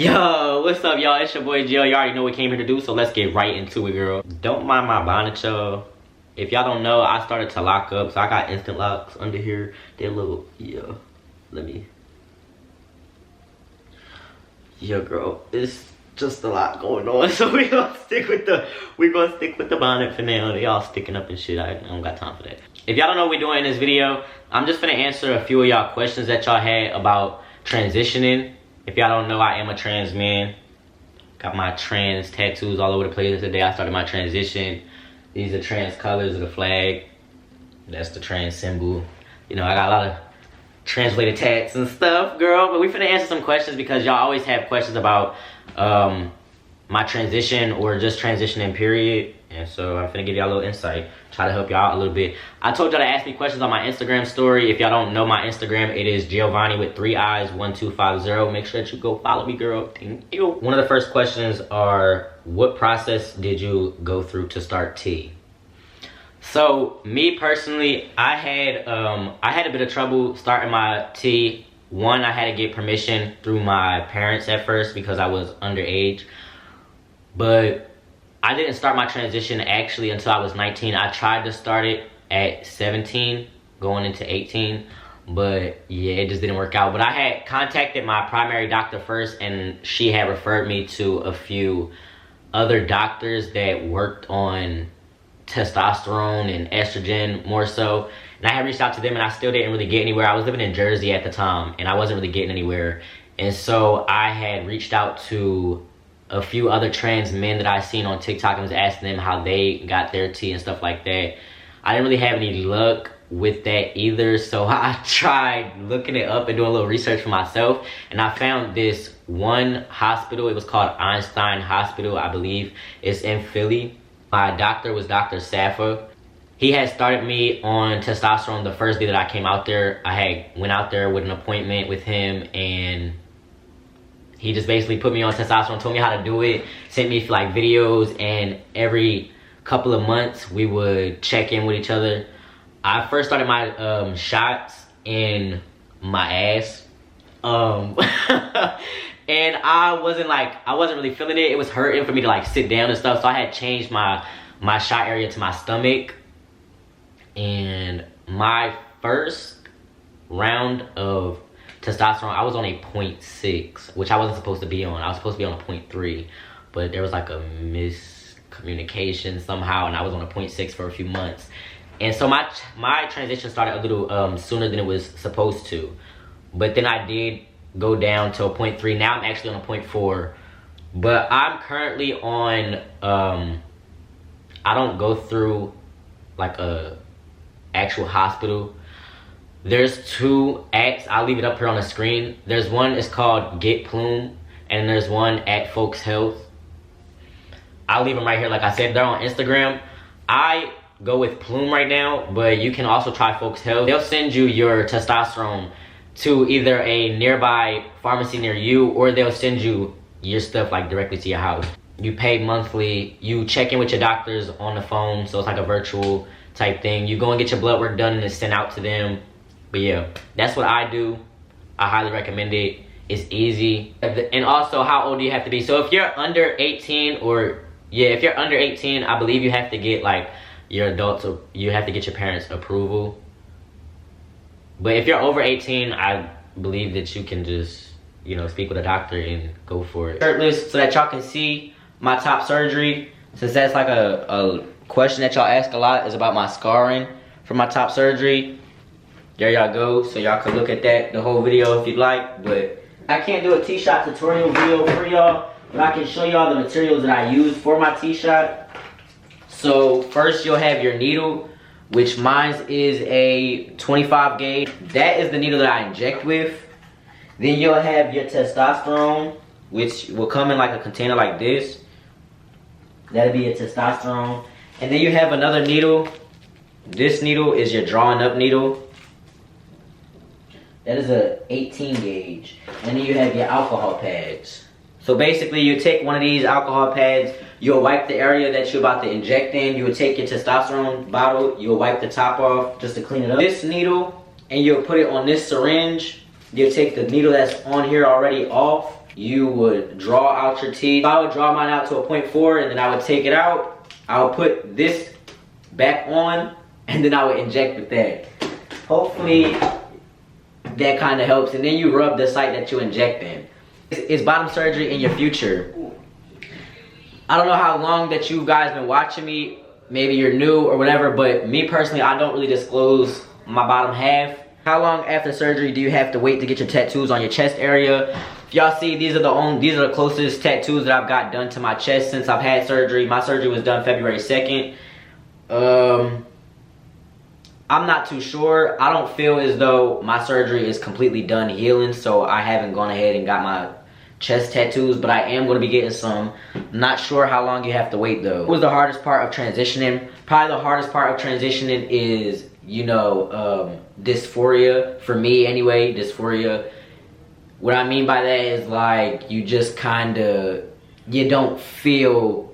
Yo, what's up, y'all? It's your boy Jill. You already know what we came here to do, so let's get right into it, girl. Don't mind my bonnet, y'all. If y'all don't know, I started to lock up, so I got instant locks under here. They're little, yeah. Let me. Yeah, girl, it's just a lot going on, so we gonna stick with the bonnet for now. They all sticking up and shit. I don't got time for that. If y'all don't know what we're doing in this video, I'm just gonna answer a few of y'all questions that y'all had about transitioning. If y'all don't know, I am a trans man. Got my trans tattoos all over the place today. I started my transition. These are trans colors of the flag. That's the trans symbol. You know, I got a lot of translated tats and stuff, girl. But we finna answer some questions because y'all always have questions about my transition or just transitioning, period. And so I'm finna give y'all a little insight, try to help y'all out a little bit. I told y'all to ask me questions on my Instagram story. If y'all don't know my Instagram, it is Giovanni with 3 eyes 1250. Make sure that you go follow me, girl. Thank you. One of the first questions are, what process did you go through to start T? So me personally, I had a bit of trouble starting my T. One, I had to get permission through my parents at first because I was underage. But I didn't start my transition actually until I was 19. I tried to start it at 17, going into 18. But yeah, it just didn't work out. But I had contacted my primary doctor first, and she had referred me to a few other doctors that worked on testosterone and estrogen more so. And I had reached out to them, and I still didn't really get anywhere. I was living in Jersey at the time, and I wasn't really getting anywhere. And so I had reached out to a few other trans men that I seen on TikTok and was asking them how they got their T and stuff like that. I didn't really have any luck with that either, so I tried looking it up and doing a little research for myself, and I found this one hospital. It was called Einstein Hospital, I believe. It's in Philly. My doctor was Dr. Safa. He had started me on testosterone the first day that I came out there. I had went out there with an appointment with him, and he just basically put me on testosterone, told me how to do it, sent me like videos, and every couple of months we would check in with each other. I first started my shots in my ass. And I wasn't really feeling it. It was hurting for me to like sit down and stuff. So I had changed my shot area to my stomach. And my first round of testosterone, I was on a 0.6, which I wasn't supposed to be on. I was supposed to be on a 0.3, but there was like a miscommunication somehow, and I was on a 0.6 for a few months. And so my transition started a little sooner than it was supposed to. But then I did go down to a 0.3. Now I'm actually on a 0.4. But I'm currently on, I don't go through like a actual hospital. There's two acts. I'll leave it up here on the screen. There's one, it's called Get Plume, and there's one at Folks Health. I'll leave them right here. Like I said, they're on Instagram. I go with Plume right now, but you can also try Folks Health. They'll send you your testosterone to either a nearby pharmacy near you, or they'll send you your stuff like directly to your house. You pay monthly. You check in with your doctors on the phone, so it's like a virtual type thing. You go and get your blood work done and it's sent out to them. But yeah, that's what I do. I highly recommend it. It's easy. And also, how old do you have to be? So if you're under 18, or yeah, if you're under 18, I believe you have to get like your adults, you have to get your parents' approval. But if you're over 18, I believe that you can just, you know, speak with a doctor and go for it. Shirtless so that y'all can see my top surgery. Since that's like a question that y'all ask a lot, is about my scarring from my top surgery. There y'all go, so y'all can look at that the whole video if you'd like. But I can't do a T-shot tutorial video for y'all, but I can show y'all the materials that I use for my T-shot. So first you'll have your needle, which mine is a 25 gauge. That is the needle that I inject with. Then you'll have your testosterone, which will come in like a container like this. That'll be your testosterone. And then you have another needle. This needle is your drawing up needle. That is a 18 gauge. And then you have your alcohol pads. So basically you take one of these alcohol pads, you'll wipe the area that you're about to inject in, you will take your testosterone bottle, you'll wipe the top off just to clean it up. This needle, and you'll put it on this syringe. You'll take the needle that's on here already off, you would draw out your teeth. I would draw mine out to a 0.4 and then I would take it out. I would put this back on and then I would inject with that. Hopefully that kind of helps. And then you rub the site that you inject in. Is bottom surgery in your future? I don't know how long that you guys been watching me. Maybe you're new or whatever, but me personally, I don't really disclose my bottom half. How long after surgery do you have to wait to get your tattoos on your chest area? If y'all see, these are the closest tattoos that I've got done to my chest since I've had surgery. My surgery was done February 2nd. I'm not too sure. I don't feel as though my surgery is completely done healing, so I haven't gone ahead and got my chest tattoos, but I am going to be getting some. Not sure how long you have to wait though. What was the hardest part of transitioning? Probably the hardest part of transitioning is, you know, dysphoria. For me anyway, dysphoria. What I mean by that is like you just kind of, you don't feel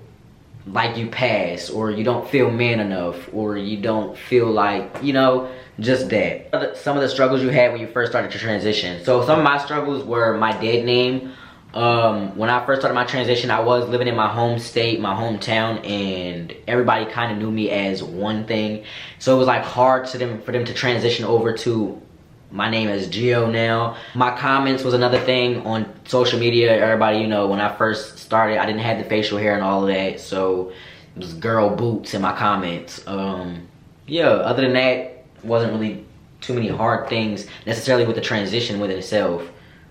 like you pass, or you don't feel man enough, or you don't feel like, you know, just that. Some of the struggles you had when you first started your transition. So some of my struggles were my dead name. When I first started my transition, I was living in my home state, my hometown, and everybody kind of knew me as one thing. So it was like hard for them to transition over to my name as Gio now. My comments was another thing on social media. Everybody, you know, when I first started, I didn't have the facial hair and all of that, so it was girl boots in my comments. Yeah, other than that, wasn't really too many hard things necessarily with the transition within itself,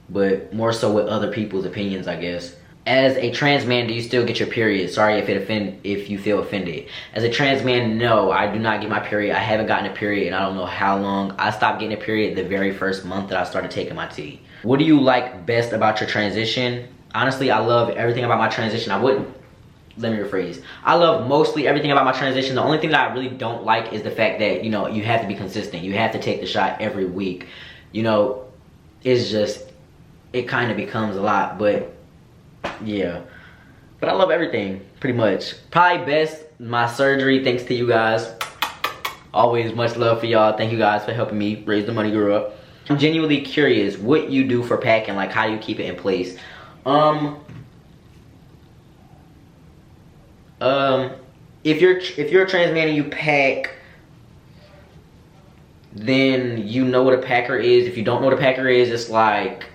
but more so with other people's opinions, I guess. As a trans man, do you still get your period? Sorry if you feel offended. As a trans man, no, I do not get my period. I haven't gotten a period and I don't know how long. I stopped getting a period the very first month that I started taking my tea. What do you like best about your transition? Honestly, I love everything about my transition. Let me rephrase. I love mostly everything about my transition. The only thing that I really don't like is the fact that, you know, you have to be consistent. You have to take the shot every week. You know, it's just, it kind of becomes a lot, but yeah. But I love everything, pretty much. Probably best, my surgery, thanks to you guys. Always much love for y'all. Thank you guys for helping me raise the money, grow up. I'm genuinely curious what you do for packing, like how you keep it in place. If you're a trans man and you pack, then you know what a packer is. If you don't know what a packer is, it's like,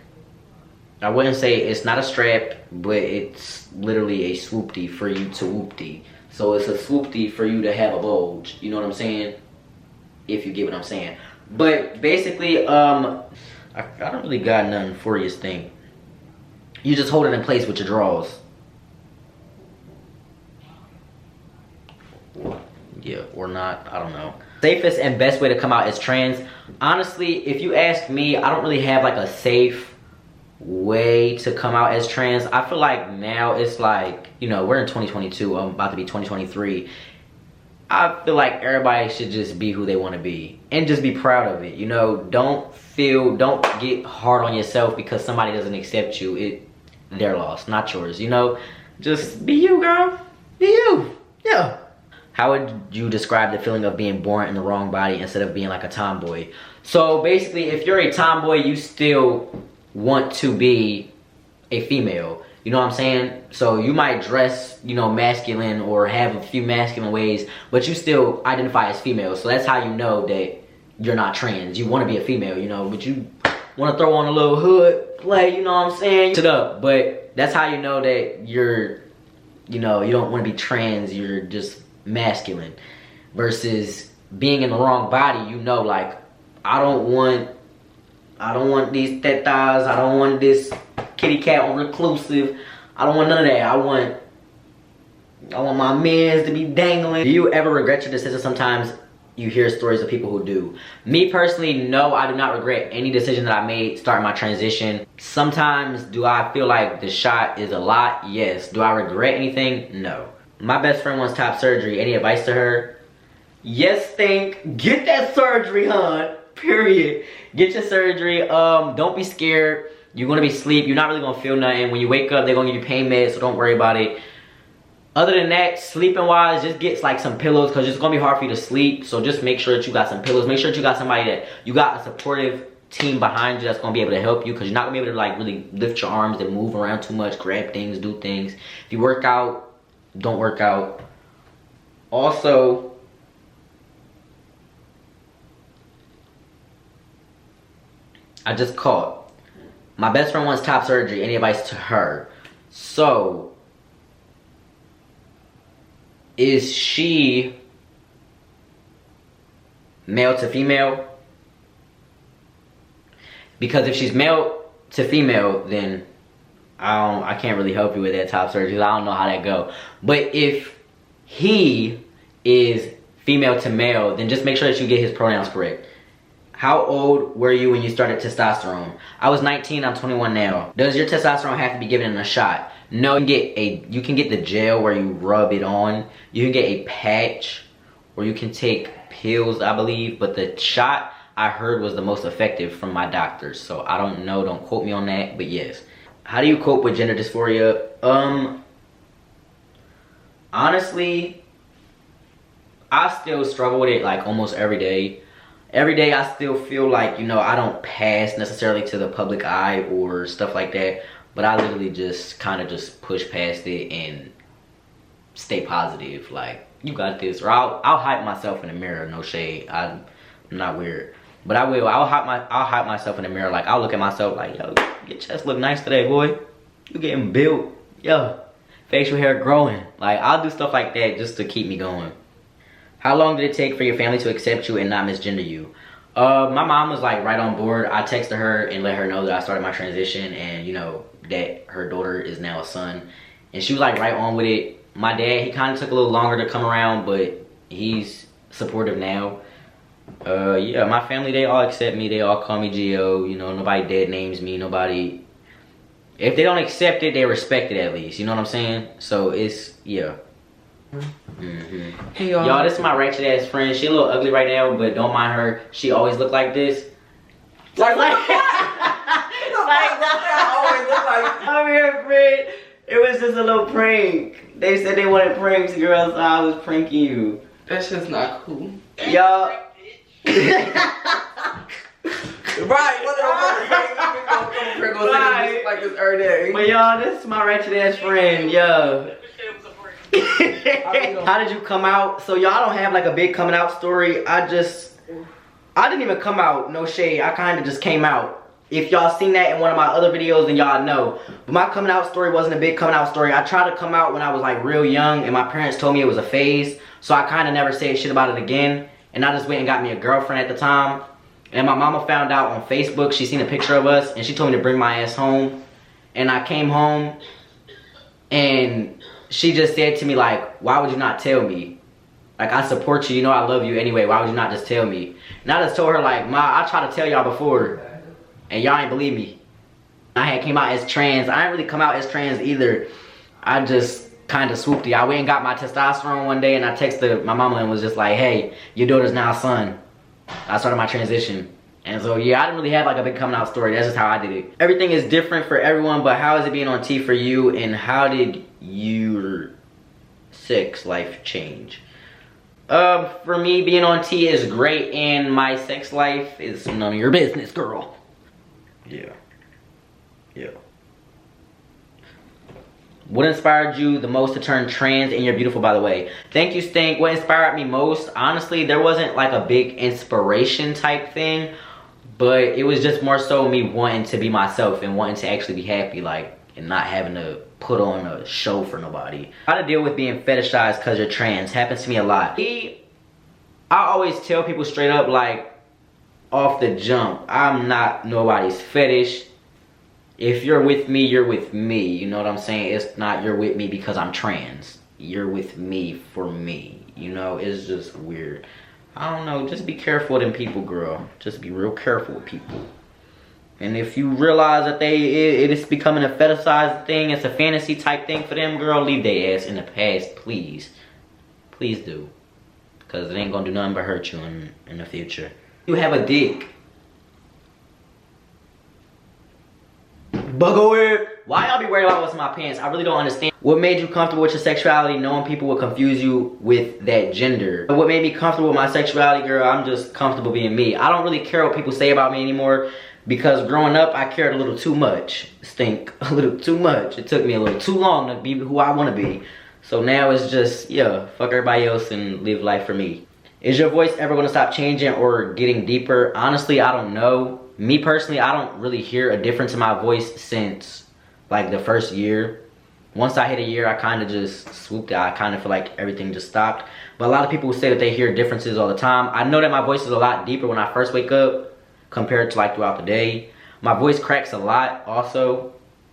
I wouldn't say it's not a strap, but it's literally a swoopty for you to whoopty. So it's a swoopty for you to have a bulge. You know what I'm saying? If you get what I'm saying. But basically, I don't really got nothing for you thing. You just hold it in place with your drawers. Yeah, or not, I don't know. Safest and best way to come out as trans. Honestly, if you ask me, I don't really have like a safe way to come out as trans. I feel like now it's like, you know, we're in 2022, I'm about to be 2023. I feel like everybody should just be who they want to be and just be proud of it. You know, don't get hard on yourself because somebody doesn't accept you. Their loss, not yours, you know. Just be you, girl. Be you. Yeah. How would you describe the feeling of being born in the wrong body instead of being like a tomboy? So basically, if you're a tomboy, you still want to be a female. You know what I'm saying? So you might dress, you know, masculine or have a few masculine ways, but you still identify as female. So that's how you know that you're not trans. You want to be a female, you know, but you want to throw on a little hood, play, you know what I'm saying? It up. But that's how you know that you're, you know, you don't want to be trans, you're just masculine. Versus being in the wrong body, you know, like, I don't want these tetas, I don't want this kitty cat or reclusive, I don't want none of that. I want my mans to be dangling. Do you ever regret your decision? Sometimes you hear stories of people who do. Me personally, no, I do not regret any decision that I made starting my transition. Sometimes do I feel like the shot is a lot? Yes. Do I regret anything? No. My best friend wants top surgery. Any advice to her? Yes, think. Get that surgery, hon. Period. Get your surgery. Don't be scared. You're gonna be asleep. You're not really gonna feel nothing. When you wake up, they're gonna give you pain meds, so don't worry about it. Other than that, sleeping wise, just get like some pillows because it's gonna be hard for you to sleep. So just make sure that you got some pillows. Make sure that you got somebody that you got a supportive team behind you that's gonna be able to help you, because you're not gonna be able to like really lift your arms and move around too much, grab things, do things. If you work out, don't work out. Also, I just caught. My best friend wants top surgery. Any advice to her? So, is she male to female? Because if she's male to female, then I can't really help you with that top surgery. I don't know how that go. But if he is female to male, then just make sure that you get his pronouns correct. How old were you when you started testosterone? I was 19, I'm 21 now. Does your testosterone have to be given in a shot? No, you can get the gel where you rub it on. You can get a patch, or you can take pills, I believe. But the shot, I heard, was the most effective from my doctors. So I don't know, don't quote me on that, but yes. How do you cope with gender dysphoria? Honestly, I still struggle with it like almost every day. Every day I still feel like, you know, I don't pass necessarily to the public eye or stuff like that. But I literally just kind of just push past it and stay positive. Like, you got this. Or I'll hype myself in the mirror, no shade. I'm not weird. But I will. I'll hype myself in the mirror. Like, I'll look at myself like, yo, your chest look nice today, boy. You getting built. Yo, facial hair growing. Like, I'll do stuff like that just to keep me going. How long did it take for your family to accept you and not misgender you? My mom was like right on board. I texted her and let her know that I started my transition, and you know that her daughter is now a son, and she was like right on with it. My dad, he kind of took a little longer to come around, but he's supportive now. Yeah, my family, they all accept me. They all call me Gio. You know, nobody dead names me. Nobody, if they don't accept it, they respect it at least. You know what I'm saying? So it's, yeah. Hey y'all, this is my ratchet ass friend. She a little ugly right now, but don't mind her. She always look like this. Like I always look like. I'm here, friend. It was just a little prank. They said they wanted pranks, girl, so I was pranking you. That's just not cool. Y'all. Right, what the like this every day. But y'all, this is my ratchet ass friend, yo. How did you come out? So y'all don't have like a big coming out story. I didn't even come out, no shade. I kind of just came out. If y'all seen that in one of my other videos, then y'all know. But my coming out story wasn't a big coming out story. I tried to come out when I was like real young, and my parents told me it was a phase. So I kind of never said shit about it again. And I just went and got me a girlfriend at the time. And my mama found out on Facebook. She seen a picture of us, and she told me to bring my ass home. And I came home, and she just said to me like, why would you not tell me? Like, I support you, you know I love you anyway, why would you not just tell me? And I just told her like, Ma, I tried to tell y'all before, and y'all ain't believe me. I had came out as trans. I didn't really come out as trans either. I just kind of swooped it. I went and got my testosterone one day, and I texted my mama and was just like, hey, your daughter's now a son. I started my transition. And so yeah, I didn't really have like a big coming out story. That's just how I did it. Everything is different for everyone, but how is it being on T for you, and how did your sex life change? For me, being on T is great, and my sex life is none of your business, girl. Yeah. Yeah. What inspired you the most to turn trans? And you're beautiful, by the way. Thank you, Stink. What inspired me most? Honestly, there wasn't like a big inspiration type thing, but it was just more so me wanting to be myself and wanting to actually be happy, like, and not having to put on a show for nobody. How to deal with being fetishized because you're trans happens to me a lot. I always tell people straight up, like, off the jump, I'm not nobody's fetish. If you're with me, you're with me. You know what I'm saying? It's not you're with me because I'm trans. You're with me for me. You know, it's just weird. I don't know. Just be careful with them people, girl. Just be real careful with people. And if you realize that it is becoming a fetishized thing, it's a fantasy type thing for them, girl, leave their ass in the past, please. Please do. Because it ain't going to do nothing but hurt you in the future. You have a dick. Buggle it. Why y'all be worried about what's in my pants? I really don't understand. What made you comfortable with your sexuality? Knowing people will confuse you with that gender. What made me comfortable with my sexuality, girl? I'm just comfortable being me. I don't really care what people say about me anymore, because growing up, I cared a little too much. Stink. A little too much. It took me a little too long to be who I want to be. So now it's just, yeah, fuck everybody else and live life for me. Is your voice ever going to stop changing or getting deeper? Honestly, I don't know. Me personally, I don't really hear a difference in my voice since like the first year. Once I hit a year, I kind of just swooped out. I kind of feel like everything just stopped. But a lot of people say that they hear differences all the time. I know that my voice is a lot deeper when I first wake up compared to like throughout the day. My voice cracks a lot also.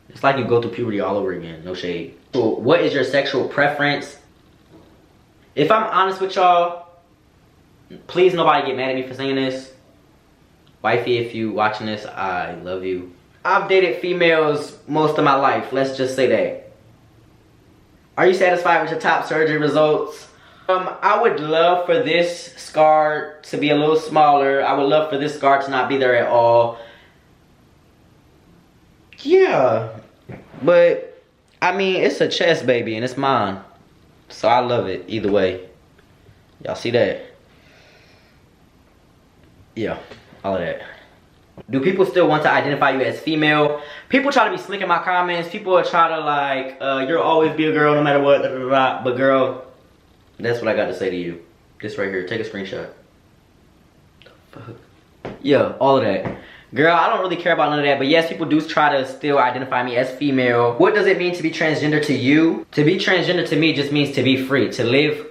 It's like you go through puberty all over again, no shade. So what is your sexual preference? If I'm honest with y'all, please nobody get mad at me for saying this. Wifey, if you watching this, I love you. I've dated females most of my life, let's just say that. Are you satisfied with your top surgery results? I would love for this scar to be a little smaller. I would love for this scar to not be there at all. Yeah, but I mean, it's a chest baby and it's mine. So I love it either way. Y'all see that? Yeah, all of that. Do people still want to identify you as female? People try to be slick in my comments. People will try to like, you'll always be a girl no matter what, blah, blah, blah. But girl, that's what I got to say to you. This right here, take a screenshot. The fuck? Yeah, all of that. Girl, I don't really care about none of that, but yes, people do try to still identify me as female. What does it mean to be transgender to you? To be transgender to me just means to be free, to live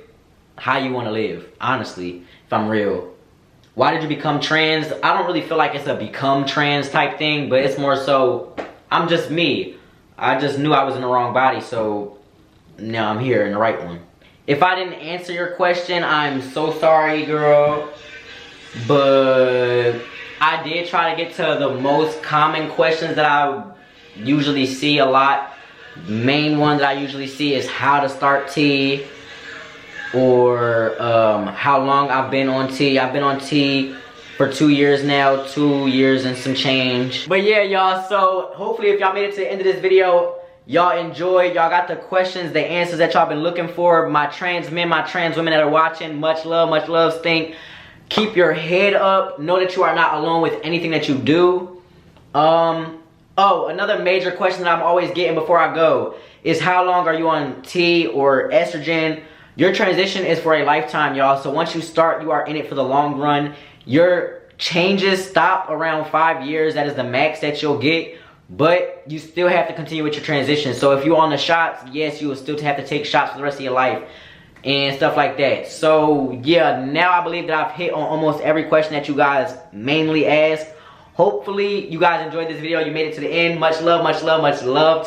how you want to live, honestly, if I'm real. Why did you become trans? I don't really feel like it's a become trans type thing, but it's more so, I'm just me. I just knew I was in the wrong body, so now I'm here in the right one. If I didn't answer your question, I'm so sorry, girl, but I did try to get to the most common questions that I usually see a lot. Main one that I usually see is how to start tea, or how long I've been on tea. I've been on tea for 2 years now, 2 years and some change. But yeah, y'all, so hopefully if y'all made it to the end of this video, y'all enjoyed, y'all got the questions, the answers that y'all been looking for. My trans men, my trans women that are watching, much love, Stink. Keep your head up. Know that you are not alone with anything that you do. Oh, another major question that I'm always getting before I go is how long are you on T or estrogen? Your transition is for a lifetime, y'all. So once you start, you are in it for the long run. Your changes stop around 5 years. That is the max that you'll get. But you still have to continue with your transition. So if you're on the shots, yes, you will still have to take shots for the rest of your life and stuff like that. So yeah, now I believe that I've hit on almost every question that you guys mainly asked. Hopefully you guys enjoyed this video. You made it to the end. Much love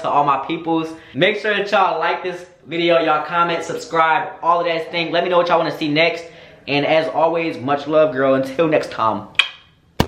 to all my peoples. Make sure that y'all like this video, y'all comment, subscribe, all of that thing. Let me know what y'all want to see next. And as always, much love, girl. Until next time.